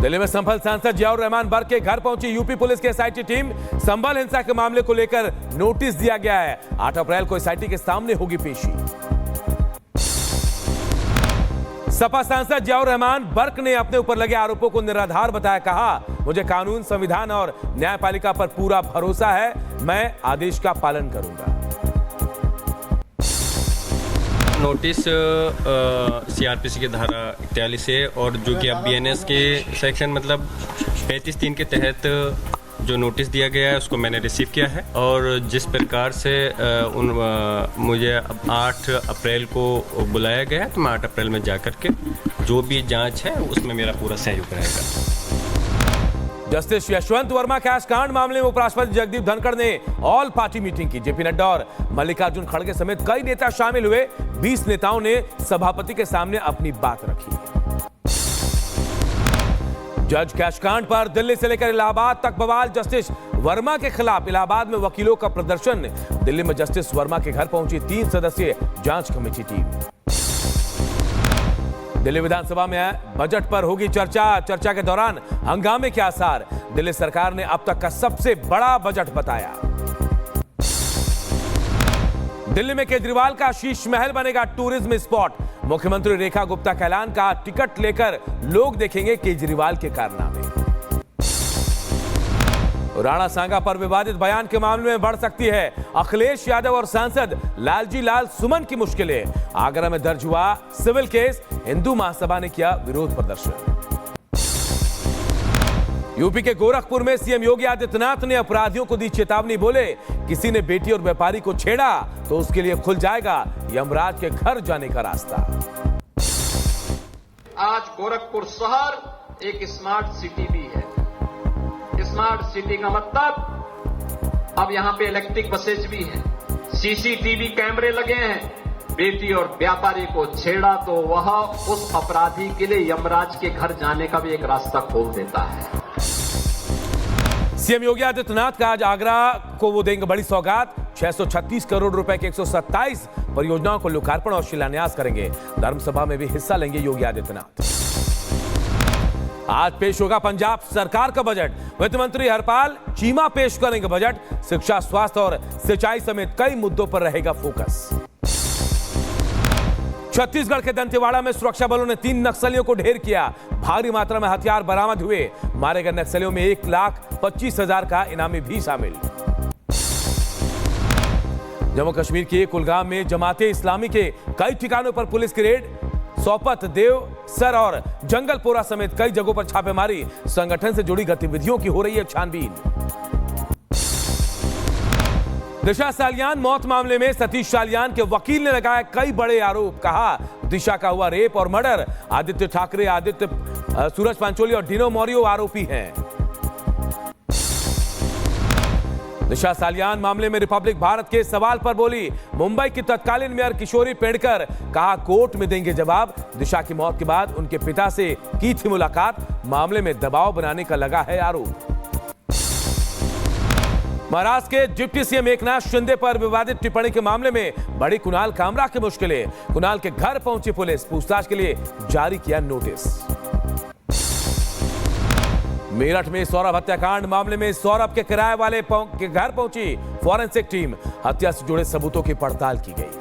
दिल्ली में संभल सांसद जियाउर रहमान बर्क के घर पहुंची यूपी पुलिस की एसआईटी टीम। संभल हिंसा के मामले को लेकर नोटिस दिया गया है। 8 अप्रैल को एसआईटी के सामने होगी पेशी। सपा सांसद जियाउर रहमान बर्क ने अपने ऊपर लगे आरोपों को निराधार बताया। कहा, मुझे कानून, संविधान और न्यायपालिका पर पूरा भरोसा है, मैं आदेश का पालन करूंगा। नोटिस सीआरपीसी की धारा 41 है और जो कि अब बीएनएस के सेक्शन मतलब 35(3) के तहत जो नोटिस दिया गया है उसको मैंने रिसीव किया है। और जिस प्रकार से मुझे 8 अप्रैल को बुलाया गया है तो मैं 8 अप्रैल में जाकर के जो भी जांच है उसमें मेरा पूरा सहयोग रहेगा। जस्टिस यशवंत वर्मा कैश कांड मामले में उपराष्ट्रपति जगदीप धनखड़ ने ऑल पार्टी मीटिंग की। जेपी नड्डा और मल्लिकार्जुन खड़गे समेत कई नेता शामिल हुए। 20 नेताओं ने सभापति के सामने अपनी बात रखी। जज कैश कांड पर दिल्ली से लेकर इलाहाबाद तक बवाल। जस्टिस वर्मा के खिलाफ इलाहाबाद में वकीलों का प्रदर्शन। दिल्ली में जस्टिस वर्मा के घर पहुंची 3 सदस्यीय जांच कमेटी टीम। दिल्ली विधानसभा में बजट पर होगी चर्चा के दौरान हंगामे के आसार। दिल्ली सरकार ने अब तक का सबसे बड़ा बजट बताया। दिल्ली में केजरीवाल का शीश महल बनेगा टूरिज्म स्पॉट। मुख्यमंत्री रेखा गुप्ता का ऐलान। का टिकट लेकर लोग देखेंगे केजरीवाल के कारनामे। राणा सांगा पर विवादित बयान के मामले में बढ़ सकती है अखिलेश यादव और सांसद लालजी लाल सुमन की मुश्किलें। आगरा में दर्ज हुआ सिविल केस। हिंदू महासभा ने किया विरोध प्रदर्शन। यूपी के गोरखपुर में सीएम योगी आदित्यनाथ ने अपराधियों को दी चेतावनी। बोले, किसी ने बेटी और व्यापारी को छेड़ा तो उसके लिए खुल जाएगा यमराज के घर जाने का रास्ता। आज गोरखपुर शहर एक स्मार्ट सिटी भी है। स्मार्ट सिटी का मतलब अब यहां पे इलेक्ट्रिक बसेज भी है, सीसीटीवी कैमरे लगे हैं। बेटी और व्यापारी को छेड़ा तो वह उस अपराधी के लिए यमराज के घर जाने का भी एक रास्ता खोल देता है। सीएम योगी आदित्यनाथ का आज आगरा को वो देंगे बड़ी सौगात। 636 करोड़ रुपए के 127 परियोजनाओं को लोकार्पण और शिलान्यास करेंगे। धर्मसभा में भी हिस्सा लेंगे योगी आदित्यनाथ। आज पेश होगा पंजाब सरकार का बजट। वित्त मंत्री हरपाल चीमा पेश करेंगे बजट। शिक्षा, स्वास्थ्य और सिंचाई समेत कई मुद्दों पर रहेगा फोकस। छत्तीसगढ़ के दंतेवाड़ा में सुरक्षा बलों ने 3 नक्सलियों को ढेर किया। भारी मात्रा में हथियार बरामद हुए। मारे गए नक्सलियों में 1,25,000 का इनामी भी शामिल। जम्मू कश्मीर के कुलगाम में जमाते इस्लामी के कई ठिकानों पर पुलिस की रेड। सोपत, देव सर और जंगलपोरा समेत कई जगहों पर छापेमारी। संगठन से जुड़ी गतिविधियों की हो रही है छानबीन। दिशा सालियान मौत मामले में सतीश सालियान के वकील ने लगाया कई बड़े आरोप। कहा, दिशा का हुआ रेप और मर्डर। आदित्य ठाकरे, सूरज पांचोली और डिनो मौर्य आरोपी हैं। दिशा सालियान मामले में रिपब्लिक भारत के सवाल पर बोली मुंबई की तत्कालीन मेयर किशोरी पेडकर। कहा, कोर्ट में देंगे जवाब। दिशा की मौत के बाद उनके पिता से की थी मुलाकात। मामले में दबाव बनाने का लगा है आरोप। महाराष्ट्र के डिप्टी सीएम एकनाथ शिंदे पर विवादित टिप्पणी के मामले में बड़ी कुणाल कामरा की मुश्किलें। कुणाल के घर पहुंची पुलिस। पूछताछ के लिए जारी किया नोटिस। मेरठ में सौरभ हत्याकांड मामले में सौरभ के किराए वाले के घर पहुंची फॉरेंसिक टीम। हत्या से जुड़े सबूतों की पड़ताल की गई।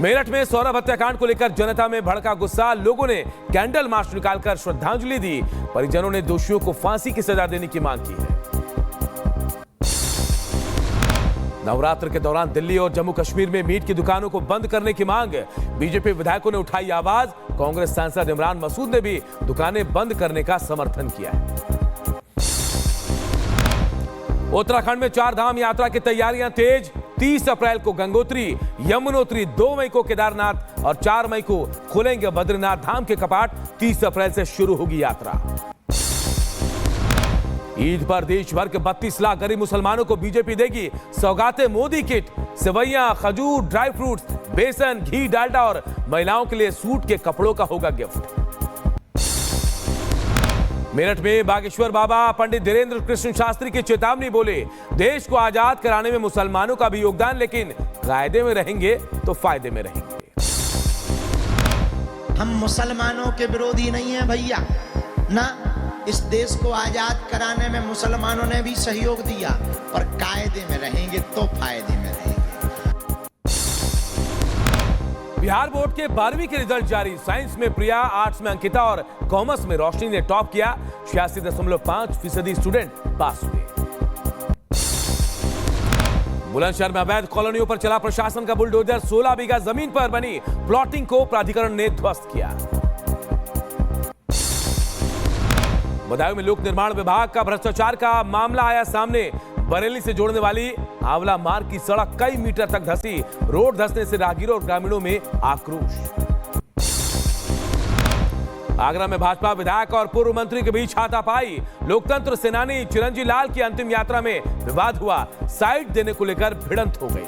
मेरठ में सौरभ हत्याकांड को लेकर जनता में भड़का गुस्सा। लोगों ने कैंडल मार्च निकालकर श्रद्धांजलि दी। परिजनों ने दोषियों को फांसी की सजा देने की मांग की है। नवरात्र के दौरान दिल्ली और जम्मू कश्मीर में मीट की दुकानों को बंद करने की मांग। बीजेपी विधायकों ने उठाई आवाज। कांग्रेस सांसद इमरान मसूद ने भी दुकानें बंद करने का समर्थन किया है। उत्तराखंड में 4 धाम यात्रा की तैयारियां तेज। 30 अप्रैल को गंगोत्री, यमुनोत्री, 2 मई को केदारनाथ और 4 मई को खुलेंगे बद्रीनाथ धाम के कपाट। 30 अप्रैल से शुरू होगी यात्रा। ईद पर देश भर के 32 लाख गरीब मुसलमानों को बीजेपी देगी सौगातें। मोदी किट, सेवैयां, खजूर, ड्राई फ्रूट्स, बेसन, घी, डालडा और महिलाओं के लिए सूट के कपड़ों का होगा गिफ्ट। मेरठ में बागेश्वर बाबा पंडित धीरेन्द्र कृष्ण शास्त्री की चेतावनी। बोले, देश को आजाद कराने में मुसलमानों का भी योगदान, लेकिन कायदे में रहेंगे तो फायदे में रहेंगे। हम मुसलमानों के विरोधी नहीं हैं भैया ना। इस देश को आजाद कराने में मुसलमानों ने भी सहयोग दिया, पर कायदे में रहेंगे तो फायदे में रहेंगे। बिहार बोर्ड के 12वीं के रिजल्ट जारी। साइंस में प्रिया, आर्ट्स में अंकिता और कॉमर्स में रोशनी ने टॉप किया। 86.5% स्टूडेंट पास हुए। बुलंदशहर में अवैध कॉलोनियों पर चला प्रशासन का बुलडोजर। 16 बीघा जमीन पर बनी प्लॉटिंग को प्राधिकरण ने ध्वस्त किया। बदायूं में लोक निर्माण विभाग का भ्रष्टाचार का मामला आया सामने। बरेली से जोड़ने वाली आंवला मार्ग की सड़क कई मीटर तक धंसी। रोड धंसने से राहगीरों और ग्रामीणों में आक्रोश। आगरा में भाजपा विधायक और पूर्व मंत्री के बीच हाथापाई। लोकतंत्र सेनानी चिरंजी लाल की अंतिम यात्रा में विवाद हुआ। साइड देने को लेकर भिड़ंत हो गई।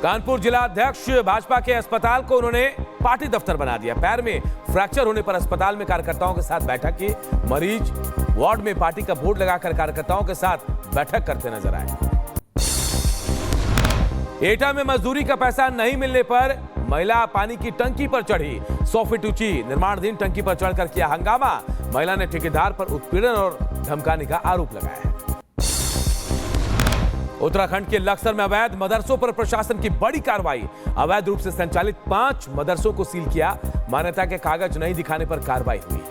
कानपुर जिला अध्यक्ष भाजपा के अस्पताल को उन्होंने पार्टी दफ्तर बना दिया। पैर में फ्रैक्चर होने पर अस्पताल में कार्यकर्ताओं के साथ बैठक की। मरीज वार्ड में पार्टी का बोर्ड लगाकर कार्यकर्ताओं के साथ बैठक करते नजर आए। एटा में मजदूरी का पैसा नहीं मिलने पर महिला पानी की टंकी पर चढ़ी। 100 फीट ऊंची निर्माणाधीन टंकी पर चढ़कर किया हंगामा। महिला ने ठेकेदार पर उत्पीड़न और धमकाने का आरोप लगाया है। उत्तराखंड के लक्सर में अवैध मदरसों पर प्रशासन की बड़ी कार्रवाई। अवैध रूप से संचालित 5 मदरसों को सील किया। मान्यता के कागज नहीं दिखाने पर कार्रवाई हुई।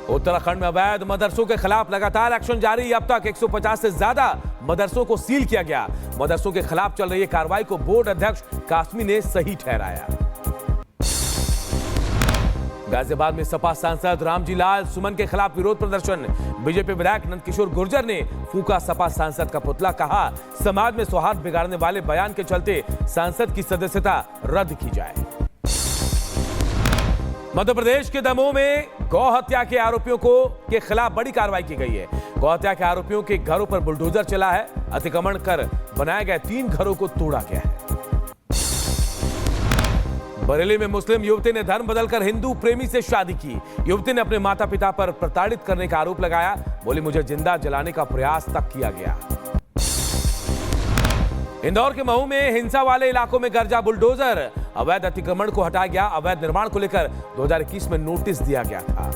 उत्तराखंड में अवैध मदरसों के खिलाफ लगातार एक्शन जारी। अब तक 150 से ज्यादा मदरसों को सील किया गया। मदरसों के खिलाफ चल रही कार्रवाई को बोर्ड अध्यक्ष कासमी ने सही ठहराया। गाजियाबाद में सपा सांसद रामजी लाल सुमन के खिलाफ विरोध प्रदर्शन। बीजेपी विधायक नंदकिशोर गुर्जर ने फूंका सपा सांसद का पुतला। कहा समाज में सौहार्द बिगाड़ने वाले बयान के चलते सांसद की सदस्यता रद्द की जाए। मध्य प्रदेश के दमोह में गौ हत्या के आरोपियों के खिलाफ बड़ी कार्रवाई की गई है। गौ हत्या के आरोपियों के घरों पर बुलडोजर चला है। अतिक्रमण कर बनाए गए 3 घरों को तोड़ा गया है। बरेली में मुस्लिम युवती ने धर्म बदलकर हिंदू प्रेमी से शादी की। युवती ने अपने माता पिता पर प्रताड़ित करने का आरोप लगाया। बोली मुझे जिंदा जलाने का प्रयास तक किया गया। इंदौर के महू में हिंसा वाले इलाकों में गरजा बुलडोजर। अवैध अतिक्रमण को हटाया गया। अवैध निर्माण को लेकर 2021 में नोटिस दिया गया था।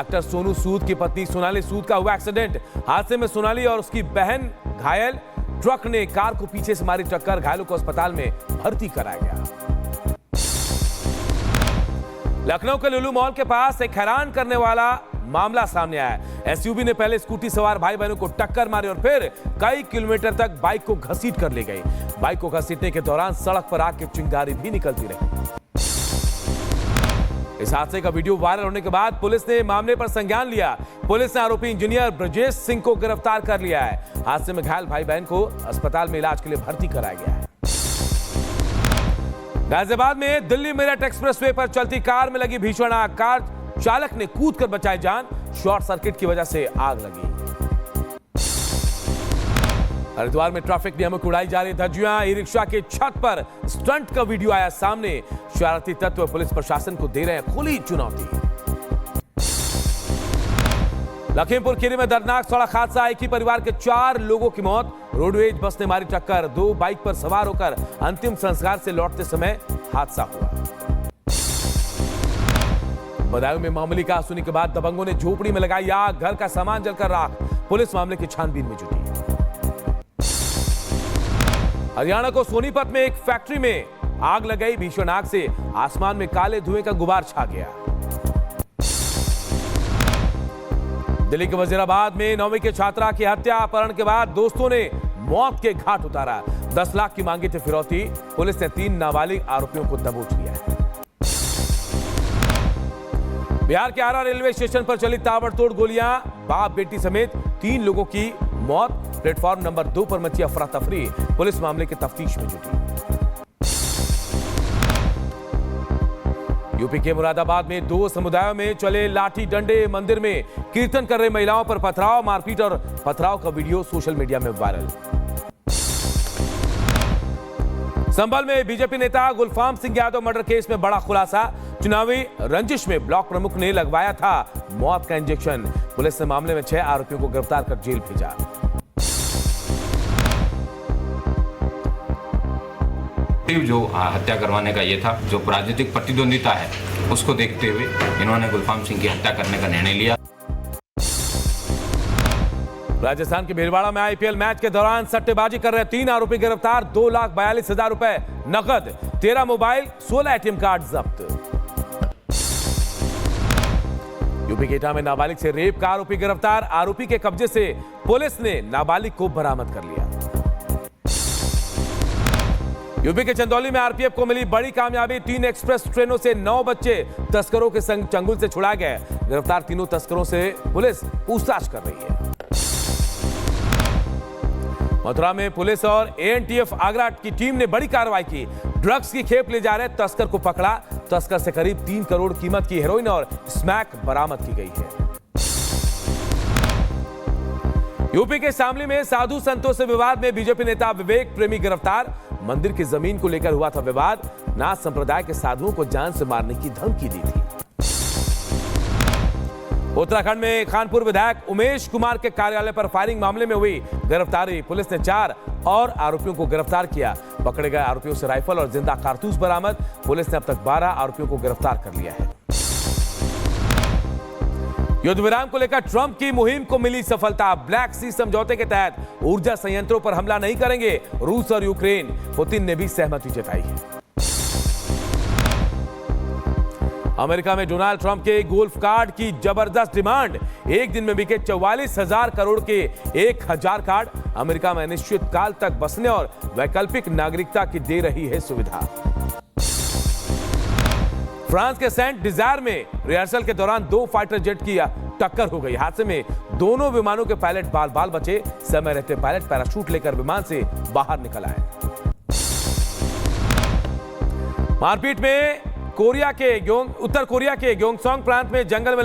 एक्टर सोनू सूद की पत्नी सोनाली सूद का हुआ एक्सीडेंट। हादसे में सोनाली और उसकी बहन घायल। ट्रक ने कार को पीछे से मारी टक्कर। घायलों को अस्पताल में भर्ती कराया गया। लखनऊ के लुलु मॉल के पास एक हैरान करने वाला मामला सामने आया। एसयूवी ने पहले स्कूटी सवार भाई बहनों को टक्कर मारी और फिर कई किलोमीटर तक बाइक को घसीट कर ले गई। बाइक को घसीटने के दौरान सड़क पर आग की चिंगारी भी निकलती रही। इस हादसे का वीडियो वायरल होने के बाद पुलिस ने मामले पर संज्ञान लिया। पुलिस ने आरोपी इंजीनियर ब्रजेश सिंह को गिरफ्तार कर लिया है। हादसे में घायल भाई बहन को अस्पताल में इलाज के लिए भर्ती कराया गया है। गाजियाबाद में दिल्ली मेरठ एक्सप्रेसवे पर चलती कार में लगी भीषण आग। कार चालक ने कूदकर बचाई जान। शॉर्ट सर्किट की वजह से आग लगी। हरिद्वार में ट्रैफिक नियमों की उड़ाई जा रही धज्जियां। ई रिक्शा के छत पर स्टंट का वीडियो आया सामने। शरारती तत्व पुलिस प्रशासन को दे रहे हैं खुली चुनौती। लखीमपुर खीरी में दर्दनाक सड़क हादसा। एक ही परिवार के 4 लोगों की मौत। रोडवेज बस ने मारी टक्कर। 2 बाइक पर सवार होकर अंतिम संस्कार से लौटते समय हादसा हुआ। बदायूं में मामूली का सुनने के बाद दबंगों ने झोपड़ी में लगाई आग। घर का सामान जलकर राख। पुलिस मामले की छानबीन में जुटी। हरियाणा को सोनीपत में एक फैक्ट्री में आग लग गई। भीषण आग से आसमान में काले धुएं का गुबार छा गया। दिल्ली के वजीराबाद में 9वीं के छात्रा की हत्या। अपहरण के बाद दोस्तों ने मौत के घाट उतारा। 10 लाख की मांगी थी फिरौती। पुलिस ने 3 नाबालिग आरोपियों को दबोच लिया है। बिहार के आरा रेलवे स्टेशन पर चली ताबड़तोड़ गोलियां। बाप बेटी समेत 3 लोगों की मौत। प्लेटफॉर्म नंबर 2 पर मची अफरा तफरी। पुलिस मामले की तफ्तीश में जुटी। यूपी के मुरादाबाद में 2 समुदायों में चले लाठी डंडे। मंदिर में कीर्तन कर रही महिलाओं पर पथराव। मारपीट और पथराव का वीडियो सोशल मीडिया में वायरल। संभल में बीजेपी नेता गुलफाम सिंह यादव मर्डर केस में बड़ा खुलासा। चुनावी रंजिश में ब्लॉक प्रमुख ने लगवाया था मौत का इंजेक्शन। पुलिस ने मामले में 6 आरोपियों को गिरफ्तार कर जेल भेजा। जो हत्या करवाने का ये था, जो राजनीतिक प्रतिद्वंदिता है उसको देखते हुए इन्होंने गुलफाम सिंह की हत्या करने का निर्णय लिया। राजस्थान के भीलवाड़ा में आईपीएल मैच के दौरान सट्टेबाजी कर रहे 3 आरोपी गिरफ्तार, 2,42,000 रुपए नकद, 13 मोबाइल, 16 एटीएम कार्ड जब्त। यूपी के एटा में नाबालिग से रेप का आरोपी गिरफ्तार, आरोपी के कब्जे से पुलिस ने नाबालिग को बरामद कर लिया। यूपी के चंदौली में आरपीएफ को मिली बड़ी कामयाबी, 3 एक्सप्रेस ट्रेनों से 9 बच्चे तस्करों के संग चंगुल से छुड़ा गए। गिरफ्तार तीनों तस्करों से पुलिस पूछताछ कर रही है। मथुरा में पुलिस और एएनटीएफ आगरा की टीम ने बड़ी कार्रवाई की, ड्रग्स की खेप ले जा रहे तस्कर को पकड़ा। तस्कर से करीब 3 करोड़ कीमत की हेरोइन और स्मैक बरामद की गई है। यूपी के शामली में साधु संतों से विवाद में बीजेपी नेता विवेक प्रेमी गिरफ्तार, मंदिर की जमीन को लेकर हुआ था विवाद, नाथ संप्रदाय के साधुओं को जान से मारने की धमकी दी थी। उत्तराखंड में खानपुर विधायक उमेश कुमार के कार्यालय पर फायरिंग मामले में हुई गिरफ्तारी, पुलिस ने 4 और आरोपियों को गिरफ्तार किया। पकड़े गए आरोपियों से राइफल और जिंदा कारतूस बरामद, पुलिस ने अब तक 12 आरोपियों को गिरफ्तार कर लिया है। युद्ध विराम को लेकर ट्रंप की मुहिम को मिली सफलता, ब्लैक सी समझौते के तहत ऊर्जा संयंत्रों पर हमला नहीं करेंगे रूस और यूक्रेन, पुतिन ने भी सहमति जताई है। अमेरिका में डोनाल्ड ट्रंप के गोल्फ कार्ड की जबरदस्त डिमांड, एक दिन में बिके 44,000 करोड़ के 1,000 कार्ड। अमेरिका में अनिश्चित काल तक बसने और वैकल्पिक नागरिकता की दे रही है सुविधा। फ्रांस के सेंट डिजायर में रिहर्सल के दौरान 2 फाइटर जेट की टक्कर हो गई। हादसे में दोनों विमानों के पायलट बाल बाल बचे, समय रहते पायलट पैराशूट लेकर विमान से बाहर निकल आए। मारपीट में उत्तर कोरिया के ग्योंगसोंग प्रांत में जंगल में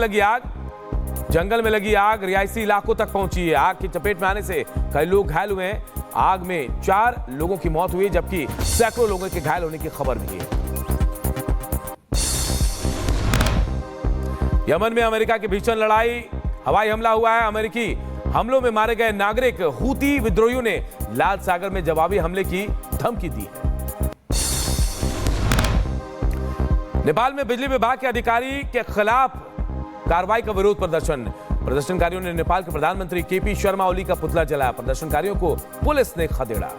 लगी आग रिहायशी इलाकों तक पहुंची है। आग की चपेट में आने से कई लोग घायल हुए हैं। आग में 4 लोगों की मौत हुई, जबकि सैकड़ों लोगों के घायल होने की खबर मिली है। यमन में अमेरिका की भीषण लड़ाई, हवाई हमला हुआ है। अमेरिकी हमलों में मारे गए नागरिक हूती विद्रोहियों ने लाल सागर में जवाबी हमले की धमकी दी है। नेपाल में बिजली विभाग के अधिकारी के खिलाफ कार्रवाई का विरोध प्रदर्शनकारियों ने नेपाल के प्रधानमंत्री केपी शर्मा ओली का पुतला जलाया। प्रदर्शनकारियों को पुलिस ने खदेड़ा।